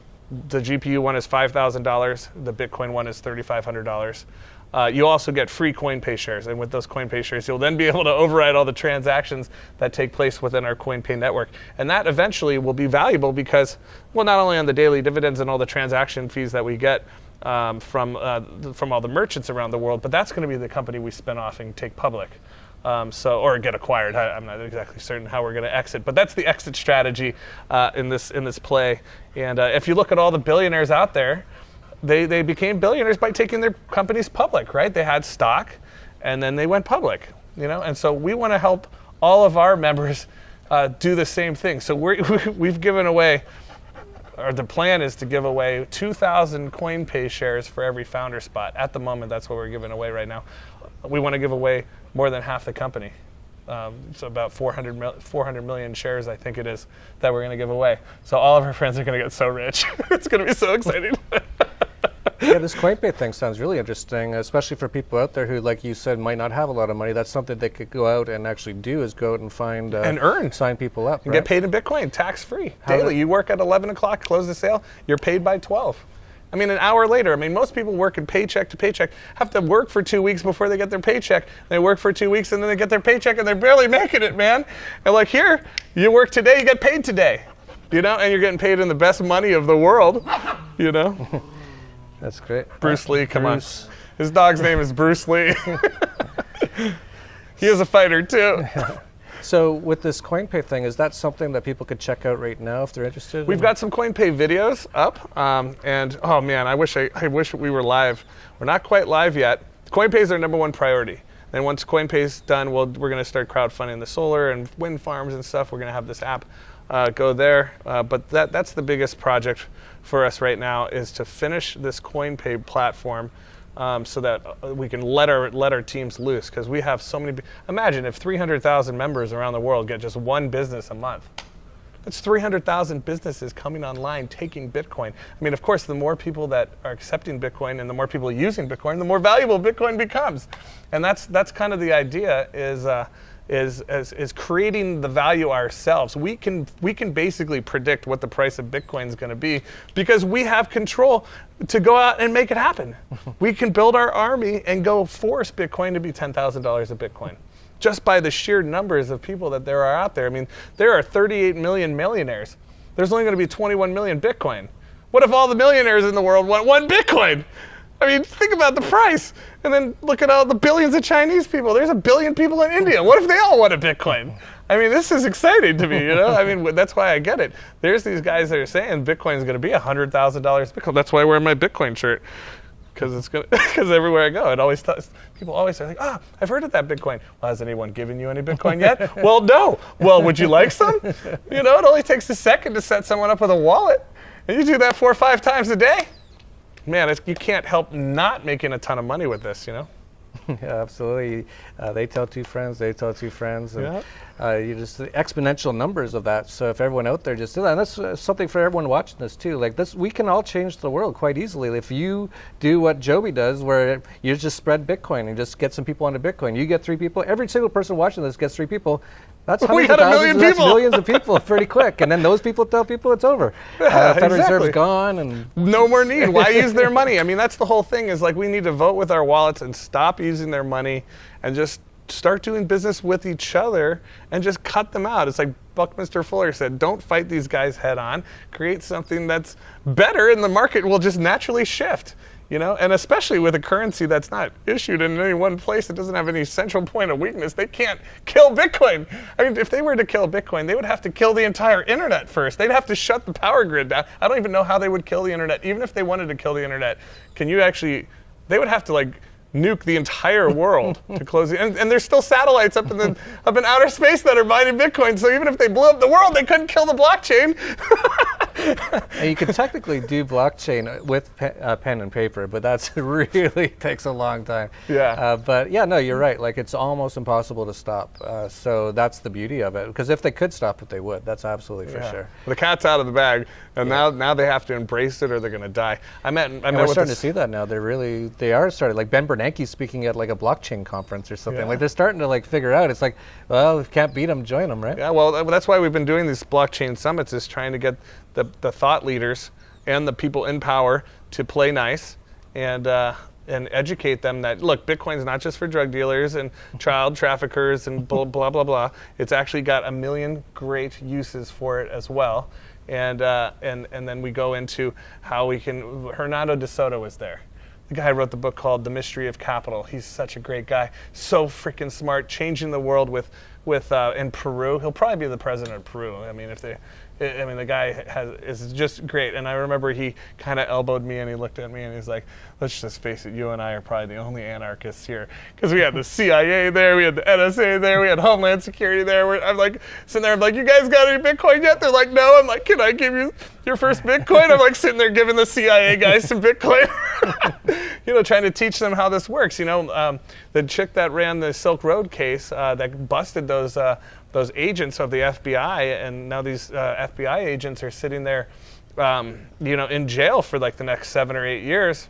GPU one is $5,000. The Bitcoin one is $3,500. You also get free CoinPay shares, and with those CoinPay shares, you'll then be able to override all the transactions that take place within our CoinPay network. And that eventually will be valuable because, well, not only on the daily dividends and all the transaction fees that we get from all the merchants around the world, but that's going to be the company we spin off and take public, or get acquired. I'm not exactly certain how we're going to exit, but that's the exit strategy in this play. And if you look at all the billionaires out there, they became billionaires by taking their companies public, right? They had stock, and then they went public, And so we want to help all of our members do the same thing. So we've given away, or the plan is to give away 2,000 CoinPay shares for every founder spot. At the moment, that's what we're giving away right now. We want to give away more than half the company. So about 400 million shares, I think it is, that we're going to give away. So all of our friends are going to get so rich. It's going to be so exciting. Yeah, this CoinPay thing sounds really interesting, especially for people out there who, like you said, might not have a lot of money. That's something they could go out and actually do, is go out and find and earn, sign people up, and get paid in Bitcoin, tax-free, daily. You work at 11 o'clock, close the sale, you're paid by 12. I mean, an hour later. I mean, most people work in paycheck to paycheck, have to work for 2 weeks before they get their paycheck. They work for 2 weeks and then they get their paycheck and they're barely making it, man. And like here, you work today, you get paid today, and you're getting paid in the best money of the world, That's great. Bruce Lee, come on. His dog's name is Bruce Lee. He is a fighter too. So with this CoinPay thing, is that something that people could check out right now if they're interested? We've got some CoinPay videos up, and oh man, I wish we were live. We're not quite live yet. CoinPay is our number one priority. And once CoinPay's done, we're going to start crowdfunding the solar and wind farms and stuff. We're going to have this app go there. But that's the biggest project for us right now, is to finish this CoinPay platform so that we can let our teams loose, because we have so many. Imagine if 300,000 members around the world get just one business a month. That's 300,000 businesses coming online taking Bitcoin. I mean, of course, the more people that are accepting Bitcoin and the more people using Bitcoin, the more valuable Bitcoin becomes. And that's kind of the idea, is creating the value ourselves. We can basically predict what the price of Bitcoin is going to be, because we have control to go out and make it happen. We can build our army and go force Bitcoin to be $10,000 a Bitcoin, just by the sheer numbers of people that there are out there. I mean, there are 38 million millionaires. There's only going to be 21 million Bitcoin. What if all the millionaires in the world want one Bitcoin? I mean, think about the price. And then look at all the billions of Chinese people. There's 1 billion people in India. What if they all want a Bitcoin? I mean, this is exciting to me, I mean, that's why I get it. There's these guys that are saying Bitcoin is going to be $100,000 Bitcoin. That's why I wear my Bitcoin shirt. Because everywhere I go, people always are like, I've heard of that Bitcoin. Well, has anyone given you any Bitcoin yet? Well, no. Well, would you like some? It only takes a second to set someone up with a wallet. And you do that 4 or 5 times a day. Man, you can't help not making a ton of money with this, Yeah, absolutely. They tell 2 friends, they tell 2 friends. And, you just the exponential numbers of that. So if everyone out there just do that, and that's something for everyone watching this too. Like this, we can all change the world quite easily if you do what Joby does, where you just spread Bitcoin and just get some people onto Bitcoin. You get 3 people. Every single person watching this gets 3 people. That's We hundreds of had a thousands, million that's people. millions of people pretty quick. And then those people tell people it's over. Federal exactly. Reserve's gone. And No more need. Why use their money? I mean, that's the whole thing is like we need to vote with our wallets and stop using their money and just start doing business with each other and just cut them out. It's like Buckminster Fuller said, don't fight these guys head on. Create something that's better and the market will just naturally shift. And especially with a currency that's not issued in any one place, it doesn't have any central point of weakness. They can't kill Bitcoin. I mean, if they were to kill Bitcoin, they would have to kill the entire internet first. They'd have to shut the power grid down. I don't even know how they would kill the internet. Even if they wanted to kill the internet, they would have to nuke the entire world to close it. And there's still satellites up in outer space that are mining Bitcoin. So even if they blew up the world, they couldn't kill the blockchain. you could technically do blockchain with pen and paper, but that's really takes a long time. Yeah. But yeah, no, you're right. It's almost impossible to stop. So that's the beauty of it. Because if they could stop it, they would. That's absolutely for sure. The cat's out of the bag, and now they have to embrace it or they're going to die. I met we're starting to see that now. They are starting. Like Ben Bernanke's speaking at a blockchain conference or something. Yeah. They're starting to figure out. It's well, if you can't beat them, join them, right? Yeah, well, that's why we've been doing these blockchain summits, is trying to get the thought leaders and the people in power to play nice and educate them that, look, Bitcoin's not just for drug dealers and child traffickers and blah, blah, blah, blah. It's actually got a million great uses for it as well. And then we go into how we can, Hernando de Soto was there. The guy wrote the book called The Mystery of Capital. He's such a great guy, so freaking smart, changing the world with in Peru. He'll probably be the president of Peru. I mean, the guy is just great. And I remember he kind of elbowed me and he looked at me and he's like, let's just face it, you and I are probably the only anarchists here. Because we had the CIA there, we had the NSA there, we had Homeland Security there. I'm sitting there, I'm like, you guys got any Bitcoin yet? They're like, no. I'm like, can I give you your first Bitcoin? I'm sitting there giving the CIA guys some Bitcoin. Trying to teach them how this works. The chick that ran the Silk Road case that busted those agents of the FBI, and now these FBI agents are sitting there, in jail for the next 7 or 8 years.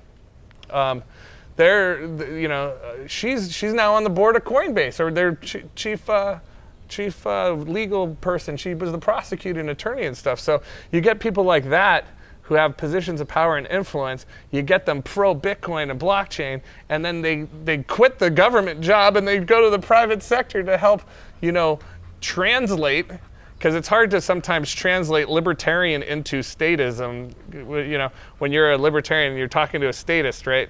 She's now on the board of Coinbase, or their chief legal person. She was the prosecuting attorney and stuff. So you get people like that who have positions of power and influence. You get them pro-Bitcoin and blockchain, and then they quit the government job and they go to the private sector to help, translate, because it's hard to sometimes translate libertarian into statism. When you're a libertarian and you're talking to a statist, right?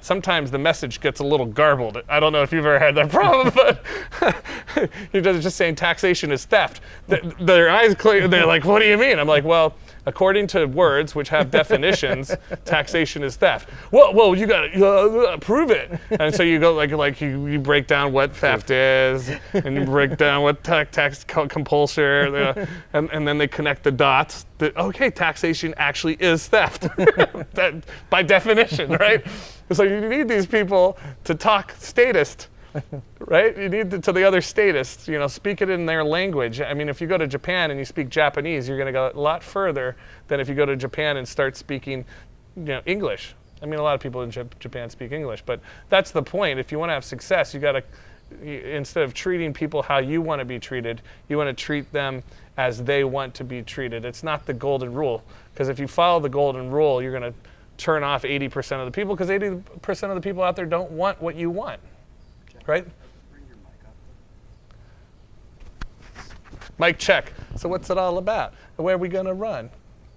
Sometimes the message gets a little garbled. I don't know if you've ever had that problem, but you're just saying taxation is theft. Their eyes clear. They're like, what do you mean? I'm like, well, according to words which have definitions, taxation is theft. Well, you got to prove it. And so you go you break down what theft is, and you break down what tax compulsion, and then they connect the dots. That okay, taxation actually is theft, that, by definition, right? So you need these people to talk statist. Right? You need to the other statists, speak it in their language. I mean, if you go to Japan and you speak Japanese, you're going to go a lot further than if you go to Japan and start speaking, English. I mean, a lot of people in Japan speak English, but that's the point. If you want to have success, you got to, instead of treating people how you want to be treated, you want to treat them as they want to be treated. It's not the golden rule, because if you follow the golden rule, you're going to turn off 80% of the people, because 80% of the people out there don't want what you want. Right? Bring your mic up. Mic check. So what's it all about? And where are we going to run?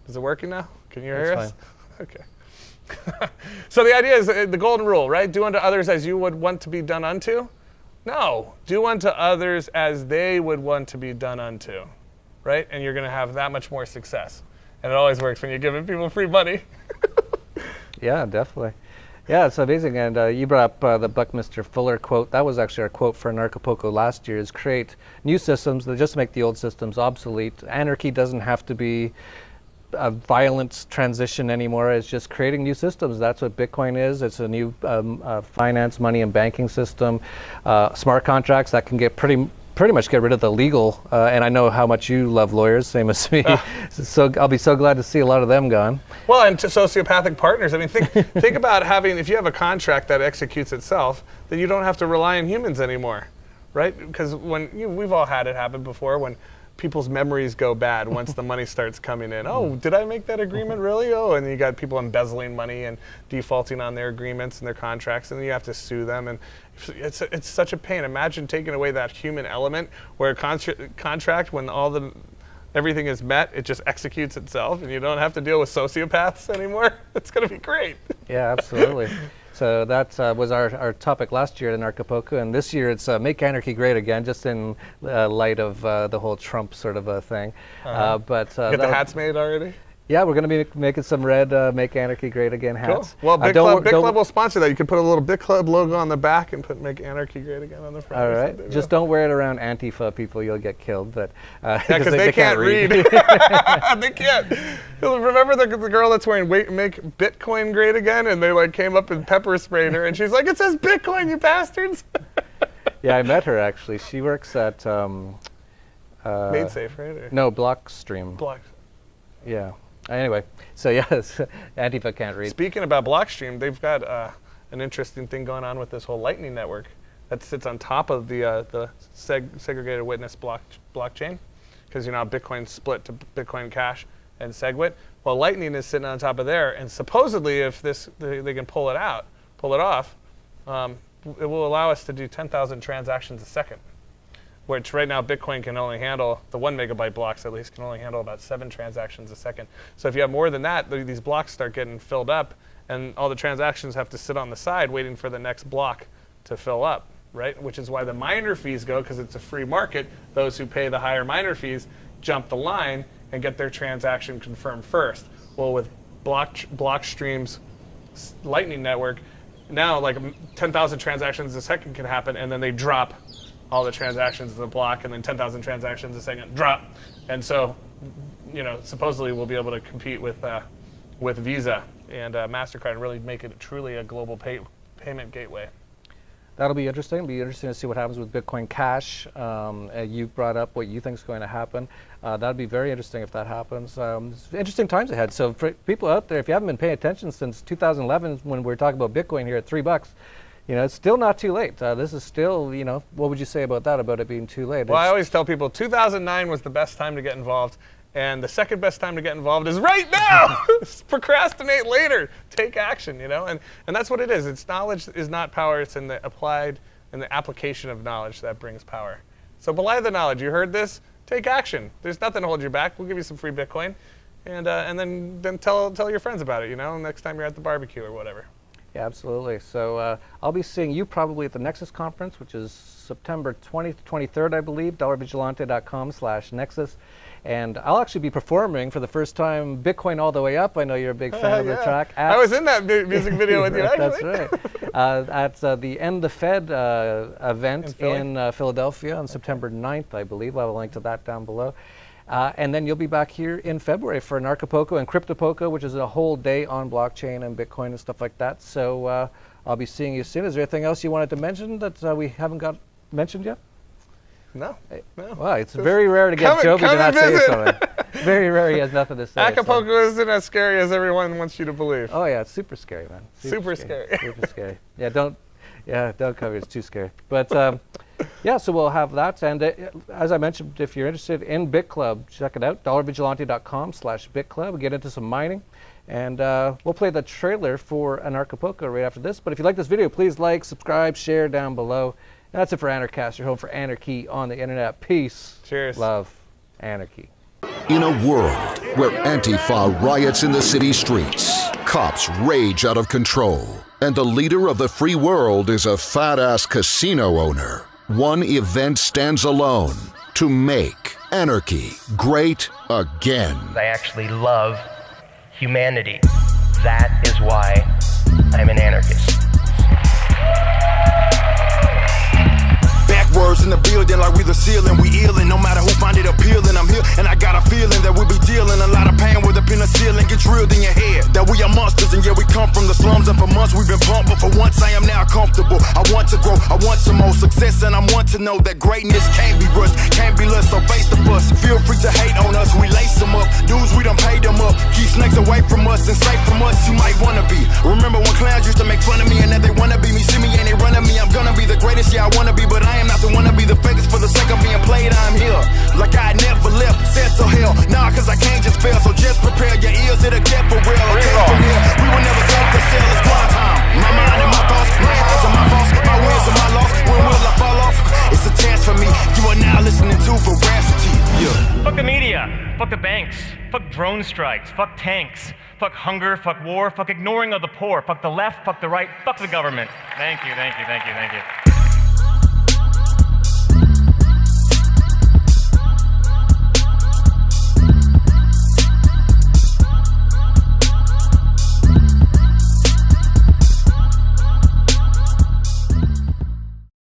Is it working now? Can you hear us? Okay. So the idea is the golden rule, right? Do unto others as you would want to be done unto. No. Do unto others as they would want to be done unto. Right? And you're going to have that much more success. And it always works when you're giving people free money. Yeah, definitely. Yeah, it's amazing. And you brought up the Buckminster Fuller quote. That was actually our quote for Anarchapulco last year, is create new systems that just make the old systems obsolete. Anarchy doesn't have to be a violent transition anymore. It's just creating new systems. That's what Bitcoin is. It's a new finance, money, and banking system. Smart contracts that can get pretty much get rid of the legal, and I know how much you love lawyers, same as me. So I'll be so glad to see a lot of them gone. Well, and to sociopathic partners. I mean, think about having, if you have a contract that executes itself, then you don't have to rely on humans anymore, right? Because we've all had it happen before when people's memories go bad once the money starts coming in. Oh, did I make that agreement really? Oh, and you got people embezzling money and defaulting on their agreements and their contracts, and then you have to sue them, and it's such a pain. Imagine taking away that human element where a contract, when everything is met, it just executes itself, and you don't have to deal with sociopaths anymore. It's going to be great. Yeah, absolutely. So that was our topic last year at Anarchapulco, and this year it's Make Anarchy Great Again, just in light of the whole Trump sort of a thing. Get the hats made already? Yeah, we're going to be making some red Make Anarchy Great Again hats. Cool. Well, BitClub will sponsor that. You can put a little BitClub logo on the back and put Make Anarchy Great Again on the front. All right. Just don't wear it around Antifa people. You'll get killed. But because they can't read. They can't. Remember the girl that's wearing Make Bitcoin Great Again? And they came up and pepper sprayed her. And she's like, it says Bitcoin, you bastards. Yeah, I met her, actually. She works at... MaidSafe, right? Or? No, Blockstream. Yeah. Anyway, so yes, Antifa can't read. Speaking about Blockstream, they've got an interesting thing going on with this whole Lightning Network that sits on top of the segregated witness blockchain, because Bitcoin's split to Bitcoin Cash and SegWit. Well, Lightning is sitting on top of there, and supposedly, if they can pull it off, it will allow us to do 10,000 transactions a second. Which right now Bitcoin can only handle, the 1 megabyte blocks at least, can only handle about 7 transactions a second. So if you have more than that, these blocks start getting filled up, and all the transactions have to sit on the side waiting for the next block to fill up, right? Which is why the miner fees go, because it's a free market. Those who pay the higher miner fees jump the line and get their transaction confirmed first. Well, with Blockstream's Lightning Network, now 10,000 transactions a second can happen, and then they drop all the transactions in the block, and then 10,000 transactions a second drop. And so, supposedly we'll be able to compete with Visa and MasterCard and really make it truly a global payment gateway. That'll be interesting. It'll be interesting to see what happens with Bitcoin Cash. You brought up what you think is going to happen. That'd be very interesting if that happens. It's interesting times ahead. So for people out there, if you haven't been paying attention since 2011, when we were talking about Bitcoin here at $3, it's still not too late. This is still, what would you say about that, about it being too late? Well, I always tell people 2009 was the best time to get involved, and the second best time to get involved is right now. Procrastinate later. Take action, and that's what it is. It's knowledge is not power. It's in the application of knowledge that brings power. So belie the knowledge. You heard this? Take action. There's nothing to hold you back. We'll give you some free Bitcoin, and then tell your friends about it, next time you're at the barbecue or whatever. Yeah, absolutely. So I'll be seeing you probably at the Nexus conference, which is September 20th to 23rd, I believe, dollarvigilante.com/Nexus. And I'll actually be performing for the first time Bitcoin All the Way Up. I know you're a big fan of the track. I was in that music video with you, actually. That's right. At the End the Fed event in Philadelphia on September 9th, I believe. I'll have a link to that down below. And then you'll be back here in February for Anarchapulco and Cryptopulco, which is a whole day on blockchain and Bitcoin and stuff like that. So I'll be seeing you soon. Is there anything else you wanted to mention that we haven't got mentioned yet? No. Well, it's very rare to get Joby to not say something. Very rare he has nothing to say. Acapulco isn't as scary as everyone wants you to believe. Oh, yeah, it's super scary, man. Super scary. Super scary. Don't cover it. It's too scary. But... yeah, so we'll have that. And as I mentioned, if you're interested in BitClub, check it out, dollarvigilante.com/BitClub. We'll get into some mining. And we'll play the trailer for Anarchapulco right after this. But if you like this video, please like, subscribe, share down below. And that's it for Anarchast, your home for anarchy on the internet. Peace. Cheers. Love. Anarchy. In a world where Antifa riots in the city streets, cops rage out of control, and the leader of the free world is a fat-ass casino owner, one event stands alone to make anarchy great again. I actually love humanity. That is why I'm an anarchist. Backwards in the building like we the ceiling, we illin'. No matter who find it appealing, I'm here and I got a feeling that we'll be dealing a lot of pain with a penicillin get drilled in your head. That we are monsters and yeah, we come from the slums, and for months we've been pumped, but for once I am now comfortable. I want to grow, I want some more success, and I want to know that greatness can't be rushed, can't be less, so face the fuss. Feel free to hate on us, we lace them up. Dudes, we done paid them up. Keep snakes away from us and safe from us, you might wanna be. Remember when clowns used to make fun of me and now they wanna be me. See me and they run at me, I'm gonna be the greatest, yeah I wanna be, but I am not the one to be drone strikes, fuck tanks, fuck hunger, fuck war, fuck ignoring of the poor, fuck the left, fuck the right, fuck the government. Thank you, thank you, thank you, thank you.